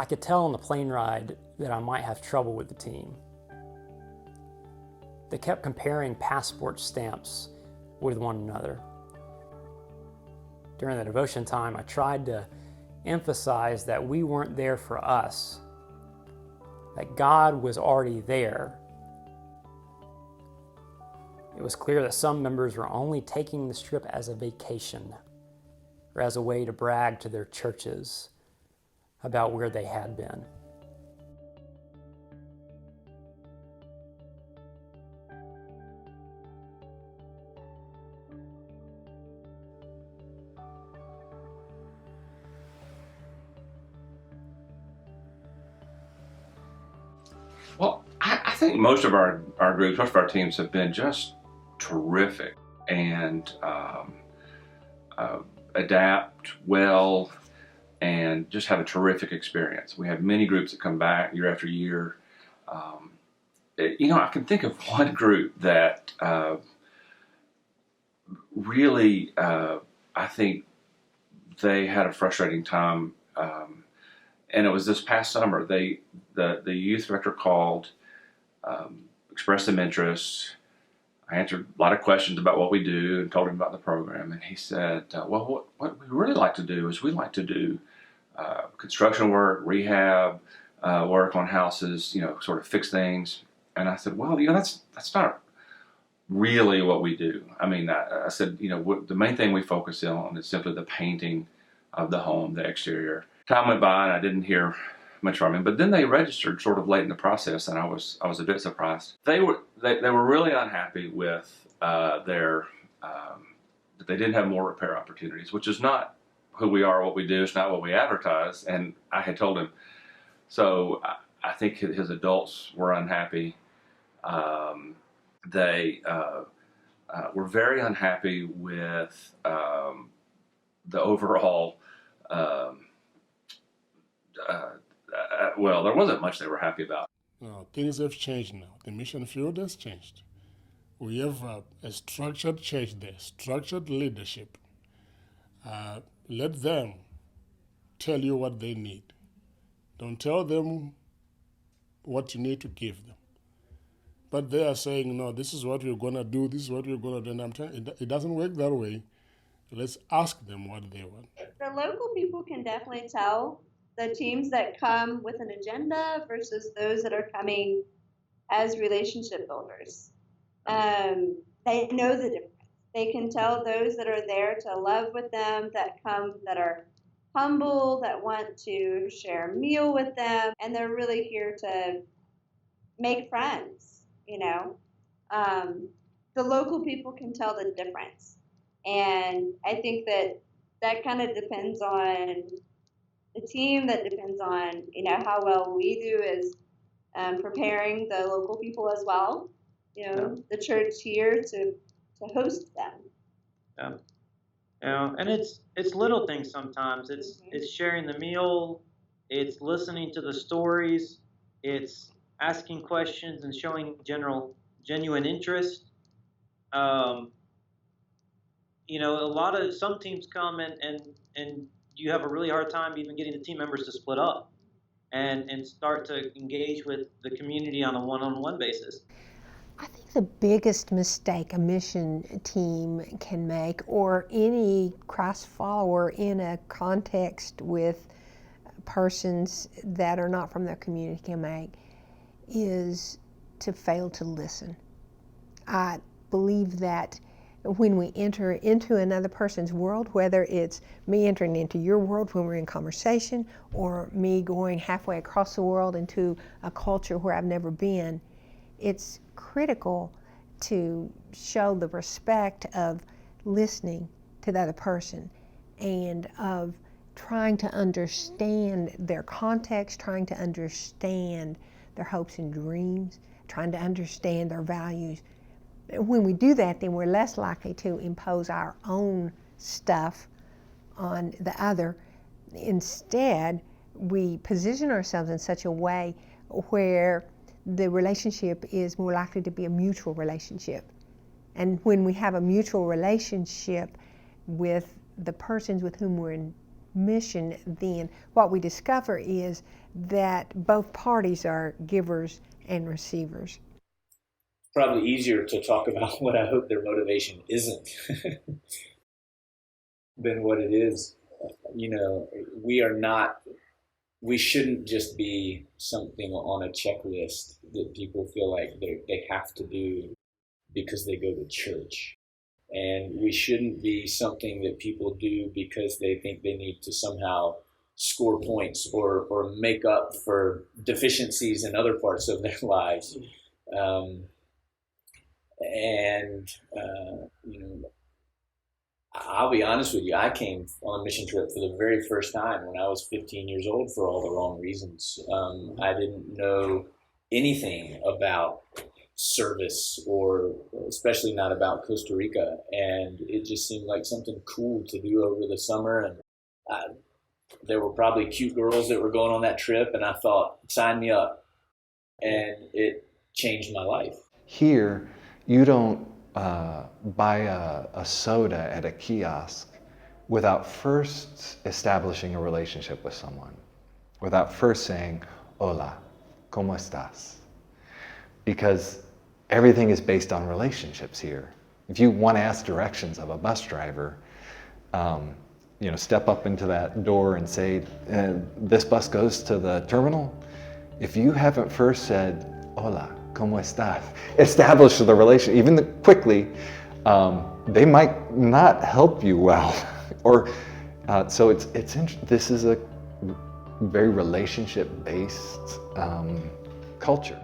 I could tell on the plane ride that I might have trouble with the team. They kept comparing passport stamps with one another. During the devotion time, I tried to emphasize that we weren't there for us, that God was already there. It was clear that some members were only taking this trip as a vacation or as a way to brag to their churches about where they had been. Well, I think most of our groups, most of our teams have been just terrific and adapt well and just have a terrific experience. We have many groups that come back year after year. I can think of one group that really, I think they had a frustrating time, and it was this past summer. The youth director called, expressed some interest. I answered a lot of questions about what we do and told him about the program, and he said, well, what we really like to do is we like to do construction work, rehab, work on houses, sort of fix things. And I said, well, that's not really what we do. I mean, I said, the main thing we focus on is simply the painting of the home, the exterior. Time went by and I didn't hear much from him, but then they registered sort of late in the process, and I was a bit surprised. They were really unhappy with that they didn't have more repair opportunities, which is not who we are, what we do. It's not what we advertise. And I had told him, so I think his adults were unhappy. They were very unhappy with the overall. Well, there wasn't much they were happy about. No, things have changed now. The mission field has changed. We have a structured church there, structured leadership. Let them tell you what they need. Don't tell them what you need to give them. But they are saying, no, this is what we're going to do, this is what we're going to do. And I'm telling you, it doesn't work that way. Let's ask them what they want. The local people can definitely tell the teams that come with an agenda versus those that are coming as relationship builders. They know the difference. They can tell those that are there to love with them, that come, that are humble, that want to share a meal with them, and they're really here to make friends, The local people can tell the difference. And I think that kind of depends on the team, that depends on, how well we do as preparing the local people as well, the church here to host them. Yeah. And it's little things sometimes. It's sharing the meal, it's listening to the stories, it's asking questions and showing genuine interest. Some teams come and you have a really hard time even getting the team members to split up and start to engage with the community on a one-on-one basis. I think the biggest mistake a mission team can make, or any Christ follower in a context with persons that are not from their community can make, is to fail to listen. I believe that when we enter into another person's world, whether it's me entering into your world when we're in conversation, or me going halfway across the world into a culture where I've never been, it's critical to show the respect of listening to the other person and of trying to understand their context, trying to understand their hopes and dreams, trying to understand their values. When we do that, then we're less likely to impose our own stuff on the other. Instead, we position ourselves in such a way where the relationship is more likely to be a mutual relationship. And when we have a mutual relationship with the persons with whom we're mission, then what we discover is that both parties are givers and receivers. Probably easier to talk about what I hope their motivation isn't than what it is. You know, we shouldn't just be something on a checklist that people feel like they have to do because they go to church. And we shouldn't be something that people do because they think they need to somehow score points or make up for deficiencies in other parts of their lives. You know, I'll be honest with you, I came on a mission trip for the very first time when I was 15 years old for all the wrong reasons. I didn't know anything about service, or especially not about Costa Rica, and it just seemed like something cool to do over the summer. And there were probably cute girls that were going on that trip, and I thought, sign me up. And it changed my life. Here, you don't buy a soda at a kiosk without first establishing a relationship with someone, without first saying, hola, ¿cómo estás? Because everything is based on relationships here. If you want to ask directions of a bus driver, you know, step up into that door and say, this bus goes to the terminal. If you haven't first said, hola, ¿cómo estás? Establish the relation, even quickly, they might not help you well. Or so this is a very relationship-based culture.